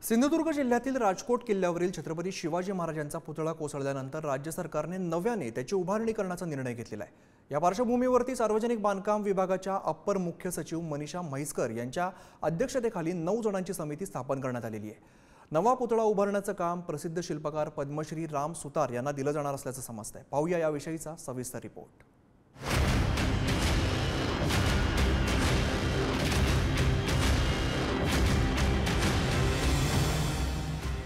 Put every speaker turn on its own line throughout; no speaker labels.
सिंधुदुर्ग जिल्ह्यातील राजकोट किल्ल्यावरील छत्रपती शिवाजी महाराजांचा पुतळा कोसळल्यानंतर राज्य सरकारने नव्याने त्याची उभारणी करण्याचा निर्णय घेतलेला आहे। या पार्श्वभूमीवरती सार्वजनिक बांधकाम विभागाच्या अप्पर मुख्य सचिव मनीषा म्हैसकर यांच्या अध्यक्षतेखाली 9 जणांची समिती स्थापन करण्यात आलेली आहे। नवा पुतळा उभारण्याचं काम प्रसिद्ध शिल्पकार पद्मश्री राम सुतार यांना दिलं जाणार असल्याचं समजतंय। पाहूया याविषयीचा सविस्तर रिपोर्ट।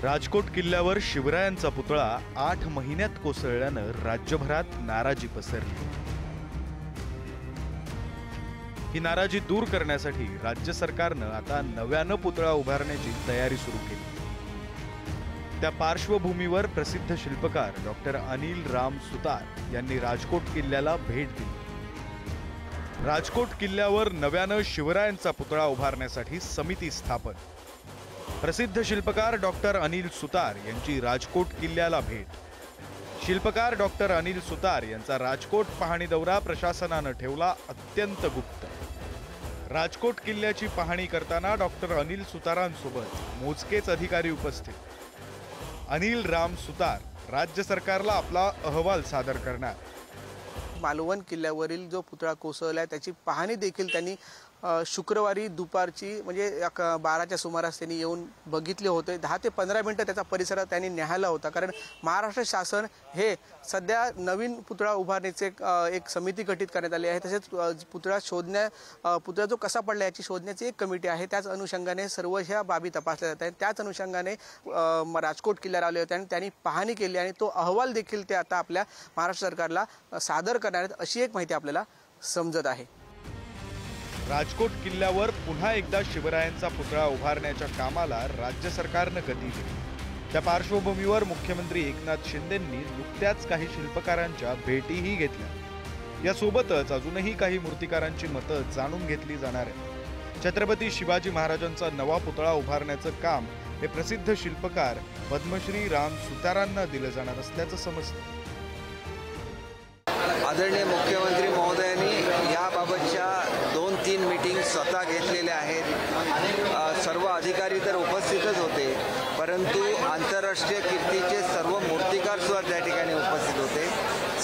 राजकोट किल्ल्यावर शिवरायांचा पुतळा 8 महिन्यात कोसळल्यानं राज्यभरात नाराजी पसरली। ही नाराजी दूर करण्यासाठी राज्य सरकारनं आता नव्यानं पुतळा उभारण्याची तयारी सुरू केली। त्या पार्श्वभूमीवर प्रसिद्ध शिल्पकार डॉक्टर अनिल राम सुतार यांनी राजकोट किल्ल्याला भेट दिली। राजकोट किल्ल्यावर नव्यानं शिवरायांचा पुतळा उभारण्यासाठी समिती स्थापन। प्रसिद्ध शिल्पकार डॉक्टर अनिल सुतार यांची राजकोट किल्ल्याला भेट। शिल्पकार डॉक्टर अनिल सुतार यांचा राजकोट पाहणी दौरा प्रशासनानं ठेवला अत्यंत गुप्त। राजकोट किल्ल्याची पाहणी करताना डॉक्टर अनिल सुतारांसोबत मोजकेच अधिकारी उपस्थित। अनिल राम सुतार राज्य सरकारला आपला अहवाल सादर करणार।
मालवण किल्ल्यावरील जो पुतळा कोसळला त्याची पाहणी देखील त्यांनी शुक्रवारी दुपारची म्हणजे 12च्या सुमारास त्यांनी येऊन बघितले होते। 10 ते 15 मिनिटं त्याचा परिसर त्यांनी न्याहाळला होता, कारण महाराष्ट्र शासन हे सध्या नवीन पुतळा उभारणीचे एक समिती गठीत करण्यात आली आहे। तसेच पुतळा जो कसा पडला याची शोधण्याची एक कमिटी आहे। त्याच अनुषंगाने सर्व ह्या बाबी तपासल्या जात आहेत। त्याच अनुषंगाने राजकोट किल्ल्यावर आले होते आणि त्यांनी पाहणी केली आणि तो अहवाल देखील ते आता आपल्या महाराष्ट्र सरकारला सादर करणार आहेत, अशी एक माहिती आपल्याला समजत आहे।
राजकोट किल्ल्यावर पुन्हा एकदा शिवरायांचा पुतळा उभारण्याच्या कामाला राज्य सरकारनं गती दिली। त्या पार्श्वभूमीवर मुख्यमंत्री एकनाथ शिंदेंनी नुकत्याच काही शिल्पकारांच्या भेटीही घेतल्या। यासोबतच अजूनही काही मूर्तिकारांची मतं जाणून घेतली जाणार आहे। छत्रपती शिवाजी महाराजांचा नवा पुतळा उभारण्याचं काम हे प्रसिद्ध शिल्पकार पद्मश्री राम सुतारांना दिलं जाणार असल्याचं समजतं।
आदरणीय मुख्यमंत्री महोदयांनी याबाबतच्या 2-3 मीटिंग स्वतः घेतलेल्या आहेत। सर्व अधिकारी तर उपस्थितच होते, परंतु आंतरराष्ट्रीय कीर्तीचे सर्व मूर्तिकार सुद्धा त्या ठिकाणी उपस्थित होते।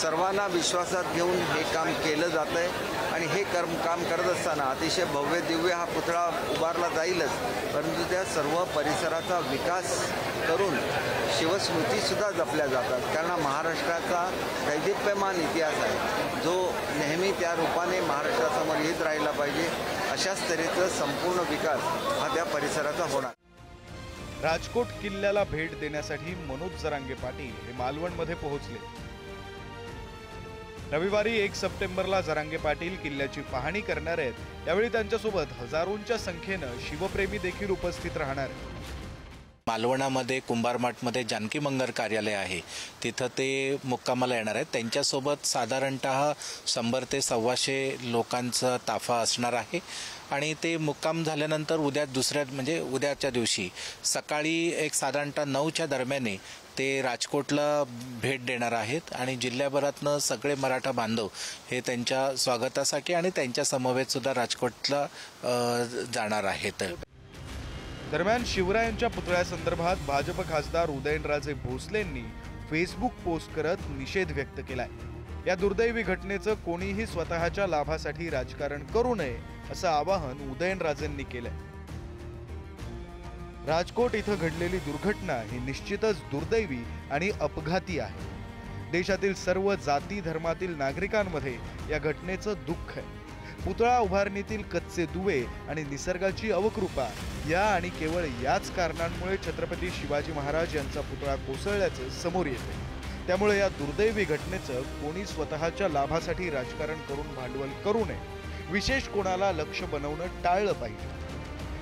सर्वांना विश्वासात घेऊन हे काम केलं जात आहे आणि हे काम करत असताना अतिशय भव्य दिव्य हा पुतळा उभारला जाईलच, परंतु त्या सर्व परिसराचा विकास करून शिवस्मृतीसुद्धा जपल्या जातात। कारण महाराष्ट्राचा दैदिप्यमान इतिहास आहे, जो नेहमी त्या रूपाने महाराष्ट्रासमोर येत राहिला पाहिजे। अशाच तऱ्हेचा संपूर्ण विकास हा त्या परिसराचा होणार।
राजकोट किल्ल्याला भेट देण्यासाठी मनोज जरांगे पाटील हे मालवणमध्ये पोहोचले। रविवारी 1 सप्टेंबरला जरांगे पाटील किल्ल्याची पाहणी करणार आहेत। यावेळी त्यांच्यासोबत हजारोंच्या संख्येनं शिवप्रेमी देखील उपस्थित राहणार आहेत।
मालवणामध्ये कुंभारमाठमध्ये जानकी मंगर कार्यालय आहे, तिथं ते मुक्कामाला येणार आहेत। त्यांच्यासोबत साधारणतः 100 ते 125 लोकांचा ताफा असणार आहे आणि ते मुक्काम झाल्यानंतर उद्याच्या दिवशी सकाळी एक साधारणतः 9च्या दरम्यान ते राजकोटला भेट देणार आहेत आणि जिल्ह्याभरातनं सगळे मराठा बांधव हे त्यांच्या स्वागतासाठी आणि त्यांच्या समवेत सुद्धा राजकोटला जाणार आहेत।
दरम्यान शिवरायांच्या पुतळ्यासंदर्भात भाजप खासदार उदयनराजे भोसलेंनी फेसबुक पोस्ट करत निषेध व्यक्त केलाय। या दुर्दैवी घटनेचं कोणीही स्वतःच्या लाभासाठी राजकारण करू नये असं आवाहन उदयनराजेंनी केलंय। राजकोट इथं घडलेली दुर्घटना ही निश्चितच दुर्दैवी आणि अपघाती आहे। देशातील सर्व जाती धर्मातील नागरिकांमध्ये या घटनेचं दुःख आहे। पुतळा उभारणीतील कच्चे दुवे आणि निसर्गाची अवकृपा या आणि केवळ याच कारणांमुळे छत्रपती शिवाजी महाराज यांचा पुतळा कोसळल्याचं समोर येते। त्यामुळे या दुर्दैवी घटनेचं कोणी स्वतःच्या लाभासाठी राजकारण करून भांडवल करू नये, विशेष कोणाला लक्ष बनवणं टाळलं पाहिजे।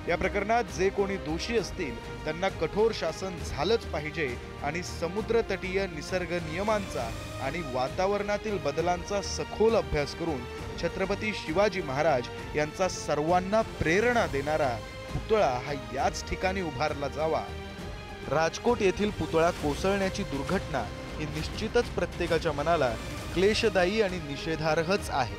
या प्रकरणात जे कोणी दोषी असतील त्यांना कठोर शासन झालंच पाहिजे आणि समुद्र तटीय निसर्ग नियमांचा आणि वातावरणातील बदलांचा सखोल अभ्यास करून छत्रपती शिवाजी महाराज यांचा सर्वांना प्रेरणा देणारा पुतळा हा याच ठिकाणी उभारला जावा। राजकोट येथील पुतळा कोसळण्याची दुर्घटना ही निश्चितच प्रत्येकाच्या मनाला क्लेशदायी आणि निषेधार्हच आहे।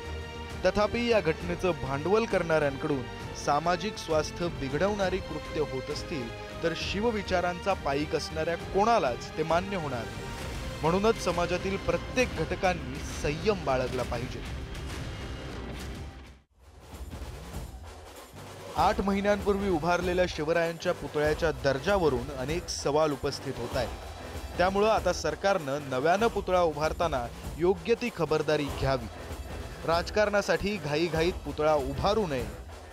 तथापि या घटनेचं भांडवल करणाऱ्यांकडून सामाजिक स्वास्थ्य बिघडवणारी कृत्य होत असतील तर शिवविचारांचा पाईक असणाऱ्या कोणालाच ते मान्य होणार नाही. म्हणूनच समाजातील प्रत्येक घटकांनी संयम बाळगला पाहिजे. 8 महिन्यांपूर्वी उभारलेल्या शिवरायांच्या पुतळ्याच्या दर्जावरून अनेक सवाल उपस्थित होत आहेत. त्यामुळे आता सरकारनं नव्यानं पुतळा उभारताना योग्य ती खबरदारी घ्यावी. राजकारणासाठी घाईघाईत पुतळा उभारू नये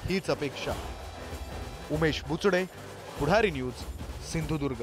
हीच अपेक्षा. उमेश बुचडे, पुढारी न्यूज, सिंधुदुर्ग.